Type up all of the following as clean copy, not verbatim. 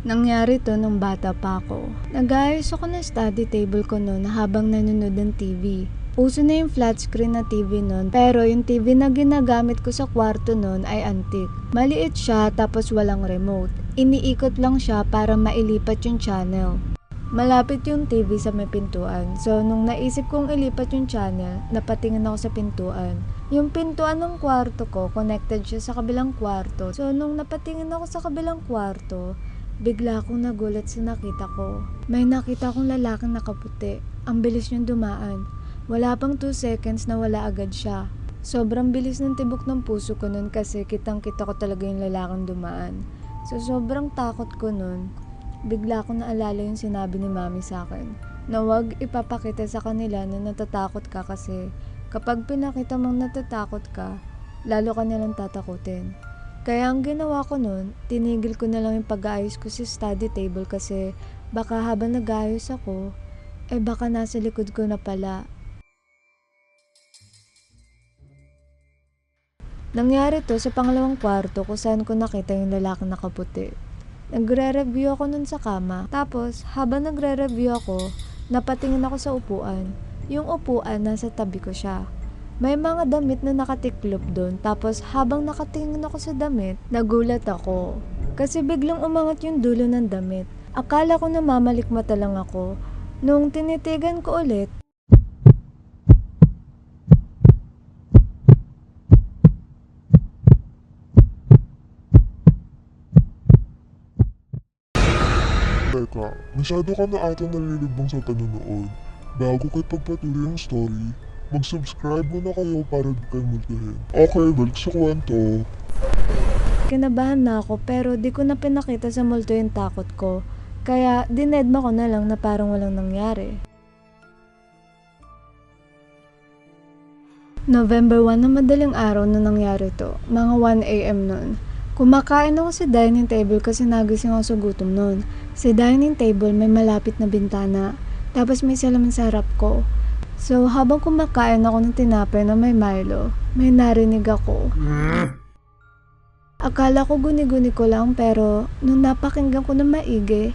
Nangyari to nung bata pa ako. Nag-ayos ako ng study table ko noon habang nanonood ng TV. Uso na yung flat screen na TV noon, pero yung TV na ginagamit ko sa kwarto noon ay antique. Maliit siya tapos walang remote. Iniikot lang siya para mailipat yung channel. Malapit yung TV sa may pintuan, so nung naisip kong ilipat yung channel, napatingin ako sa pintuan. Yung pintuan ng kwarto ko, connected siya sa kabilang kwarto. So nung napatingin ako sa kabilang kwarto, bigla akong nagulat sa nakita ko. May nakita akong lalaking nakaputi. Ang bilis niyang dumaan. Wala pang 2 seconds na wala agad siya. Sobrang bilis ng tibok ng puso ko nun kasi kitang-kita ko talaga yung lalaking dumaan. So sobrang takot ko nun. Bigla akong naalala yung sinabi ni mami sa akin na huwag ipapakita sa kanila na natatakot ka kasi kapag pinakita mong natatakot ka, lalo ka nilang tatakutin. Kaya ang ginawa ko nun, tinigil ko na lang yung pag-aayos ko sa study table kasi baka habang nag-aayos ako, baka nasa likod ko na pala. Nangyari to sa pangalawang kwarto kung saan ko nakita yung lalaking nakaputi. Nagre-review ako nun sa kama. Tapos, habang nagre-review ako, napatingin ako sa upuan. Yung upuan, nasa tabi ko siya. May mga damit na nakatiklop doon. Tapos, habang nakatingin ako sa damit, nagulat ako. Kasi biglang umangat yung dulo ng damit. Akala ko namamalikmata lang ako. Nung tinitigan ko ulit, Teka, masyado ka na ata nalilibang sa panonood. Bago kayo pagpatuloy ang story, mag-subscribe muna kayo para di kayo multuhin. Okay, balik sa kwento. kinabahan na ako pero di ko na pinakita sa multo yung takot ko. Kaya dinedma ko na lang na parang walang nangyari. November 1 na madaling araw na nangyari to. Mga 1 AM nun. Kumakain ako sa dining table kasi nagising ako sa gutom nun. Sa dining table may malapit na bintana. Tapos may salamin sa harap ko. So habang kumakain ako ng tinapay na may Milo, may narinig ako. Akala ko guni-guni ko lang pero nung napakinggan ko na maigi,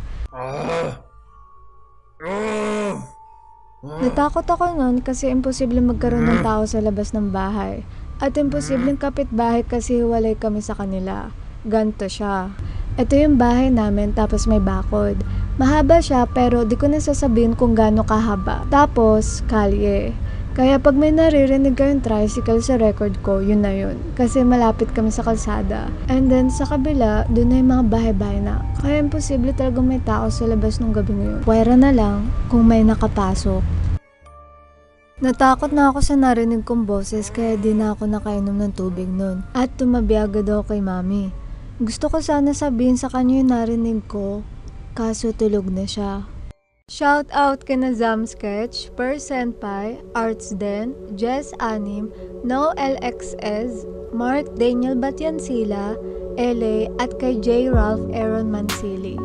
natakot ako nun kasi imposible magkaroon ng tao sa labas ng bahay. At imposibleng kapitbahay kasi walay kami sa kanila. Ganto siya. Ito yung bahay namin tapos may bakod. Mahaba siya pero di ko nasasabihin kung gaano kahaba. Tapos, kalye. Kaya pag may naririnig kayong tricycle sa record ko, yun na yun. Kasi malapit kami sa kalsada. And then sa kabila, dun na yung mga bahay-bahay na. Kaya imposible talagang may tao sa labas nung gabi ngayon. Pwera na lang kung may nakapasok. Natakot na ako sa narinig kong boses kaya di na ako nakainom ng tubig nun. At tumabi agad ako kay mami. Gusto ko sana sabihin sa kanya yung narinig ko, kaso tulog na siya. Shout out kina Zam Sketch, Per Senpai, Arts Den, Jess Anim, No LXS, Mark Daniel Batyansila, LA at kay J. Ralph Aaron Mansili.